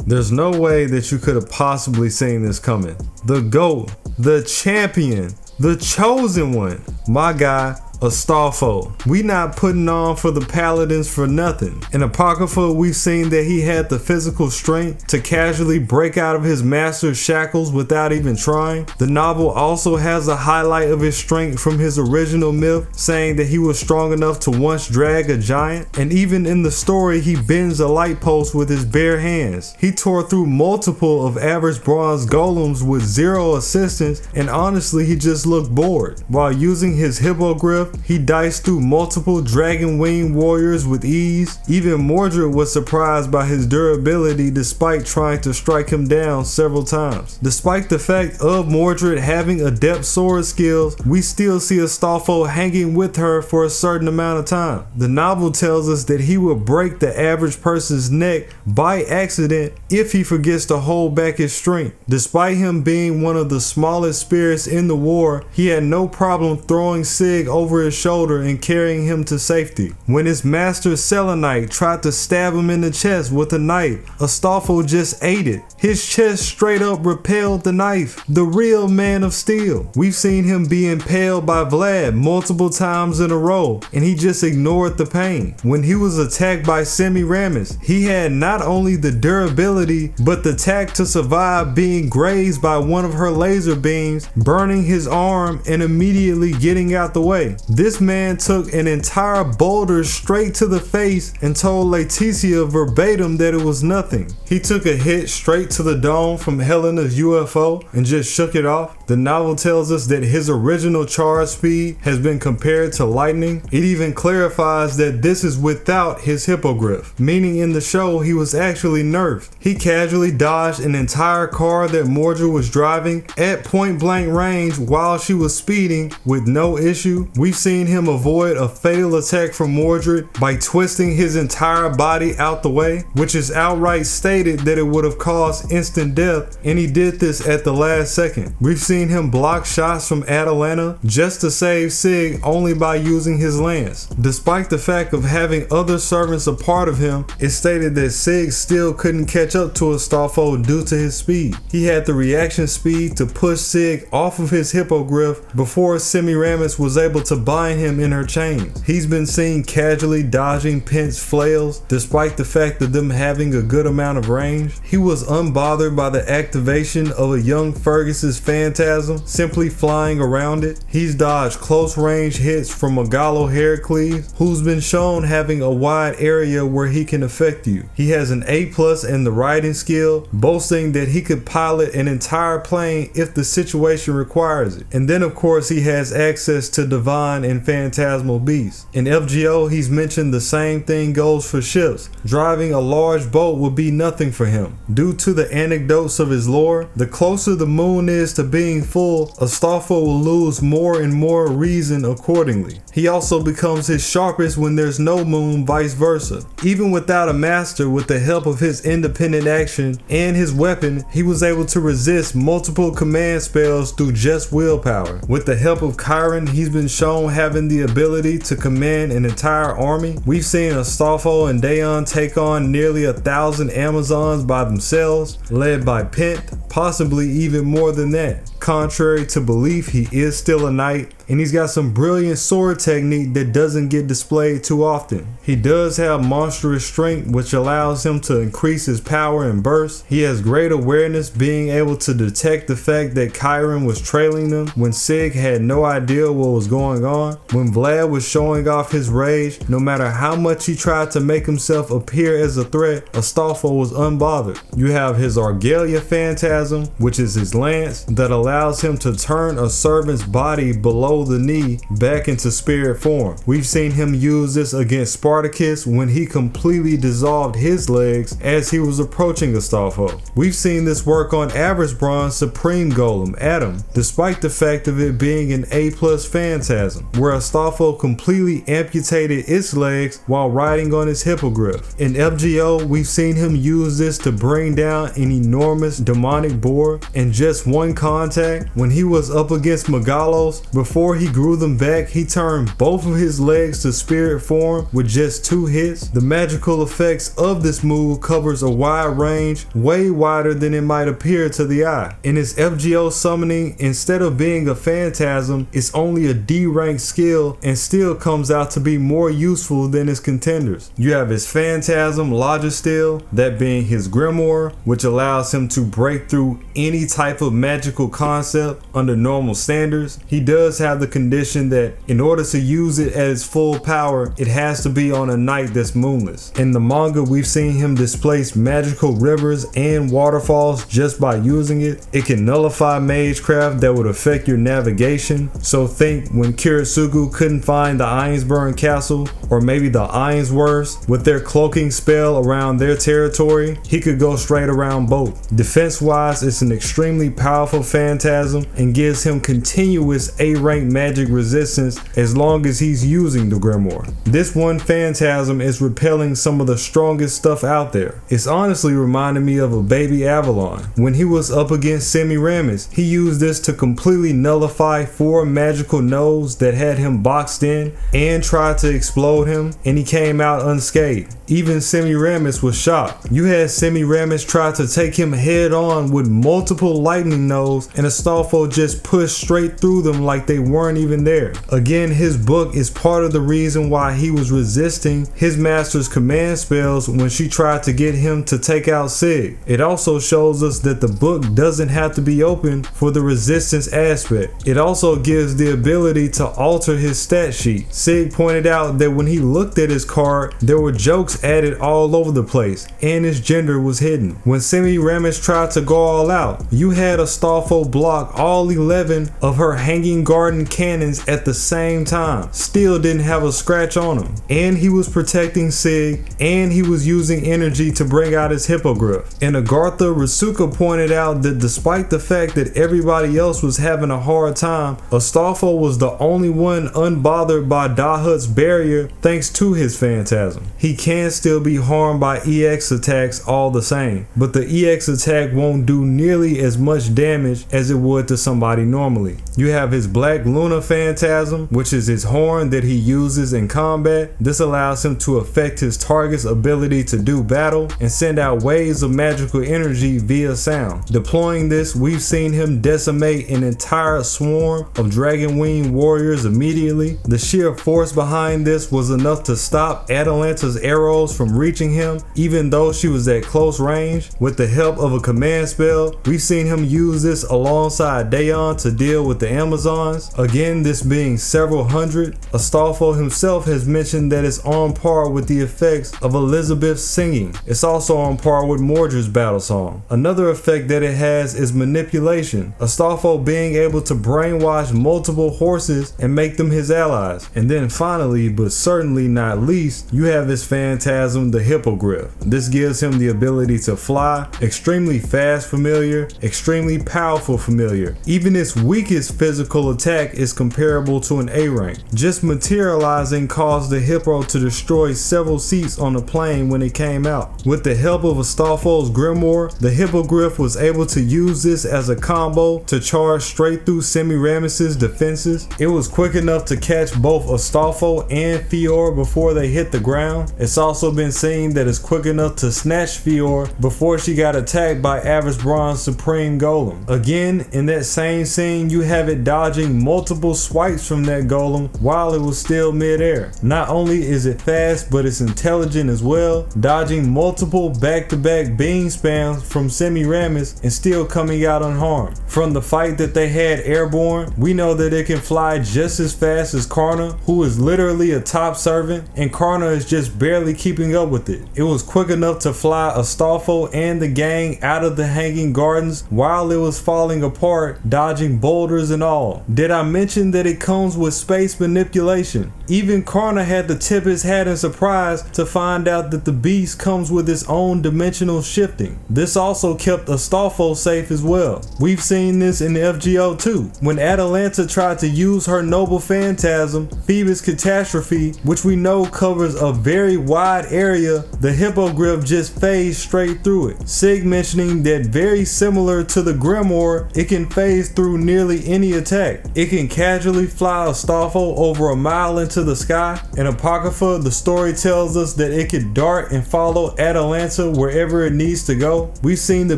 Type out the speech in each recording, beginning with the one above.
There's no way that you could have possibly seen this coming. The GOAT, the champion, the chosen one, my guy, ASTOLFO. We not putting on for the Paladins for nothing. In Apocrypha, we've seen that he had the physical strength to casually break out of his master's shackles without even trying. The novel also has a highlight of his strength from his original myth, saying that he was strong enough to once drag a giant, and even in the story he bends a light post with his bare hands. He tore through multiple of average bronze golems with zero assistance, and honestly he just looked bored. While using his hippogriff, he diced through multiple dragon wing warriors with ease. Even Mordred was surprised by his durability despite trying to strike him down several times. Despite the fact of Mordred having adept sword skills, we still see ASTOLFO hanging with her for a certain amount of time. The novel tells us that he will break the average person's neck by accident if he forgets to hold back his strength. Despite him being one of the smallest spirits in the war, he had no problem throwing Sig over his shoulder and carrying him to safety. When his master Selenite tried to stab him in the chest with a knife, ASTOLFO just ate it. His chest straight up repelled the knife. The real man of steel. We've seen him be impaled by Vlad multiple times in a row, and he just ignored the pain. When he was attacked by Semiramis, he had not only the durability, but the tact to survive being grazed by one of her laser beams, burning his arm and immediately getting out the way. This man took an entire boulder straight to the face and told Tsiah verbatim that it was nothing. He took a hit straight to the dome from Helena's UFO and just shook it off. The novel tells us that his original charge speed has been compared to lightning. It even clarifies that this is without his hippogriff, meaning in the show he was actually nerfed. He casually dodged an entire car that Mordred was driving at point blank range while she was speeding with no issue. We've seen him avoid a fatal attack from Mordred by twisting his entire body out the way, which is outright stated that it would have caused instant death, and he did this at the last second. We've seen him block shots from Atalanta just to save Sig only by using his lance. Despite the fact of having other servants a part of him, it's stated that Sig still couldn't catch up to ASTOLFO due to his speed. He had the reaction speed to push Sig off of his hippogriff before Semiramis was able to bind him in her chains. He's been seen casually dodging Pent's flails despite the fact of them having a good amount of range. He was unbothered by the activation of a young Fergus's phantasm simply flying around it. He's dodged close range hits from Megalo Heracles, who's been shown having a wide area where he can affect you. He has an A+ in the riding skill, boasting that he could pilot an entire plane if the situation requires it. And then of course he has access to divine and phantasmal beasts. In FGO, he's mentioned the same thing goes for ships. Driving a large boat would be nothing for him. Due to the anecdotes of his lore, the closer the moon is to being full, ASTOLFO will lose more and more reason accordingly. He also becomes his sharpest when there's no moon, vice versa. Even without a master, with the help of his independent action and his weapon, he was able to resist multiple command spells through just willpower. With the help of Chiron, he's been shown having the ability to command an entire army. We've seen ASTOLFO and Daeon take on nearly 1,000 Amazons by themselves, led by Pent, possibly even more than that. Contrary to belief, he is still a knight, and he's got some brilliant sword technique that doesn't get displayed too often. He does have monstrous strength, which allows him to increase his power and burst. He has great awareness, being able to detect the fact that Chiron was trailing them when Sig had no idea what was going on. When Vlad was showing off his rage, no matter how much he tried to make himself appear as a threat, ASTOLFO was unbothered. You have his Argalia phantasm, which is his lance that allows him to turn a servant's body below the knee back into spirit form. We've seen him use this against Spartacus when he completely dissolved his legs as he was approaching ASTOLFO. We've seen this work on average bronze supreme golem Adam, despite the fact of it being an A+ phantasm, where ASTOLFO completely amputated its legs while riding on his hippogriff. In FGO, we've seen him use this to bring down an enormous demonic boar in just one contact when he was up against Megalos before Before he grew them back, he turned both of his legs to spirit form with just 2 hits. The magical effects of this move covers a wide range, way wider than it might appear to the eye. In his FGO summoning, instead of being a phantasm, it's only a D rank skill and still comes out to be more useful than his contenders. You have his phantasm Logisteel, that being his grimoire, which allows him to break through any type of magical concept under normal standards. He does have the condition that in order to use it at its full power, it has to be on a night that's moonless. In the manga, we've seen him displace magical rivers and waterfalls just by using it. It can nullify magecraft that would affect your navigation. So think when Kiritsugu couldn't find the Ironsburn Castle, or maybe the Ironsworths, with their cloaking spell around their territory, he could go straight around both. Defense wise, it's an extremely powerful phantasm and gives him continuous A rank magic resistance as long as he's using the grimoire. This one phantasm is repelling some of the strongest stuff out there. It's honestly reminding me of a baby Avalon. When he was up against Semiramis, he used this to completely nullify 4 magical nodes that had him boxed in and tried to explode him, and he came out unscathed. Even Semiramis was shocked. You had Semiramis try to take him head on with multiple lightning nodes, and Astolfo just pushed straight through them like they weren't even there. Again, his book is part of the reason why he was resisting his master's command spells when she tried to get him to take out Sig. It also shows us that the book doesn't have to be open for the resistance aspect. It also gives the ability to alter his stat sheet. Sig pointed out that when he looked at his card, there were jokes added all over the place, and his gender was hidden. When Semiramis tried to go all out, you had Astolfo block all 11 of her Hanging Garden cannons at the same time. Still didn't have a scratch on him. And he was protecting Sig, and he was using energy to bring out his hippogriff. In Agartha, Rasuka pointed out that despite the fact that everybody else was having a hard time, Astolfo was the only one unbothered by Dahut's barrier thanks to his phantasm. He can still be harmed by EX attacks all the same, but the EX attack won't do nearly as much damage as it would to somebody normally. You have his Black Luna phantasm, which is his horn that he uses in combat. This allows him to affect his target's ability to do battle and send out waves of magical energy via sound. Deploying this, we've seen him decimate an entire swarm of dragon wing warriors immediately. The sheer force behind this was enough to stop Atalanta's arrows from reaching him, even though she was at close range. With the help of a command spell, we've seen him use this alongside Daeon to deal with the Amazons. Again, this being several hundred. Astolfo himself has mentioned that it's on par with the effects of Elizabeth's singing. It's also on par with Mordred's battle song. Another effect that it has is manipulation. Astolfo being able to brainwash multiple horses and make them his allies. And then finally, but certainly not least, you have his phantasm, the hippogriff. This gives him the ability to fly, extremely fast familiar, extremely powerful familiar. Even its weakest physical attack is comparable to an A rank. Just materializing caused the hippo to destroy several seats on the plane when it came out. With the help of Astolfo's grimoire, the hippogriff was able to use this as a combo to charge straight through Semiramis's defenses. It was quick enough to catch both Astolfo and Fior before they hit the ground. It's also been seen that it's quick enough to snatch Fior before she got attacked by Avis Bronze Supreme Golem. Again, in that same scene, you have it dodging multiple swipes from that golem while it was still midair. Not only is it fast, but it's intelligent as well, dodging multiple back-to-back beam spams from Semiramis and still coming out unharmed. From the fight that they had airborne, we know that it can fly just as fast as Karna, who is literally a top servant, and Karna is just barely keeping up with it. It was quick enough to fly Astolfo and the gang out of the Hanging Gardens while it was falling apart, dodging boulders and all. Did I mention that it comes with space manipulation? Even Karna had to tip his hat in surprise to find out that the beast comes with its own dimensional shifting. This also kept Astolfo safe as well. We've seen this in the FGO too. When Atalanta tried to use her noble phantasm, Phoebus Catastrophe, which we know covers a very wide area, the hippogriff just phased straight through it. Sig mentioning that very similar to the grimoire, it can phase through nearly any attack. It can casually fly Astolfo over a mile into the sky. In Apocrypha, the story tells us that it could dart and follow Atalanta wherever it needs to go. We've seen the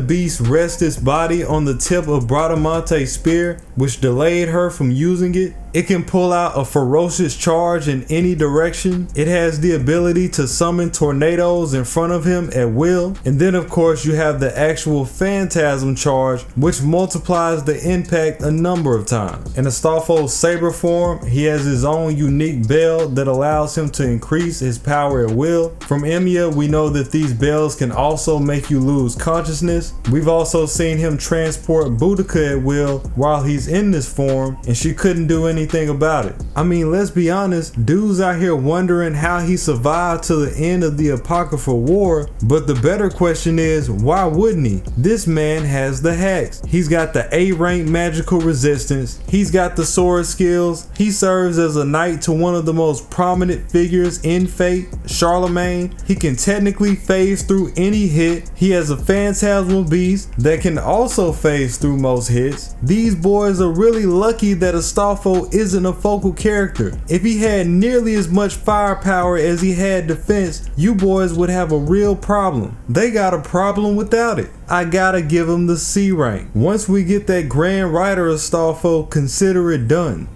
beast rest its body on the tip of Bradamante's spear, which delayed her from using it. It can pull out a ferocious charge in any direction. It has the ability to summon tornadoes in front of him at will. And then of course you have the actual phantasm charge, which multiplies the impact a number of times. In Astolfo's saber form, he has his own unique bell that allows him to increase his power at will. From Emiya, we know that these bells can also make you lose consciousness. We've also seen him transport Boudica at will while he's in this form, and she couldn't do anything about it. I mean, let's be honest, dudes out here wondering how he survived to the end of the Apocrypha War, but the better question is, why wouldn't he? This man has the hacks. He's got the A rank magical resistance, he's got the sword skills, he serves as a knight to one of the most prominent figures in Fate, Charlemagne. He can technically phase through any hit. He has a phantasmal beast that can also phase through most hits. These boys are really lucky that Astolfo isn't a focal character. If he had nearly as much firepower as he had defense, you boys would have a real problem. They got a problem without it. I gotta give him the C rank. Once we get that Grand Rider Astolfo, consider it done.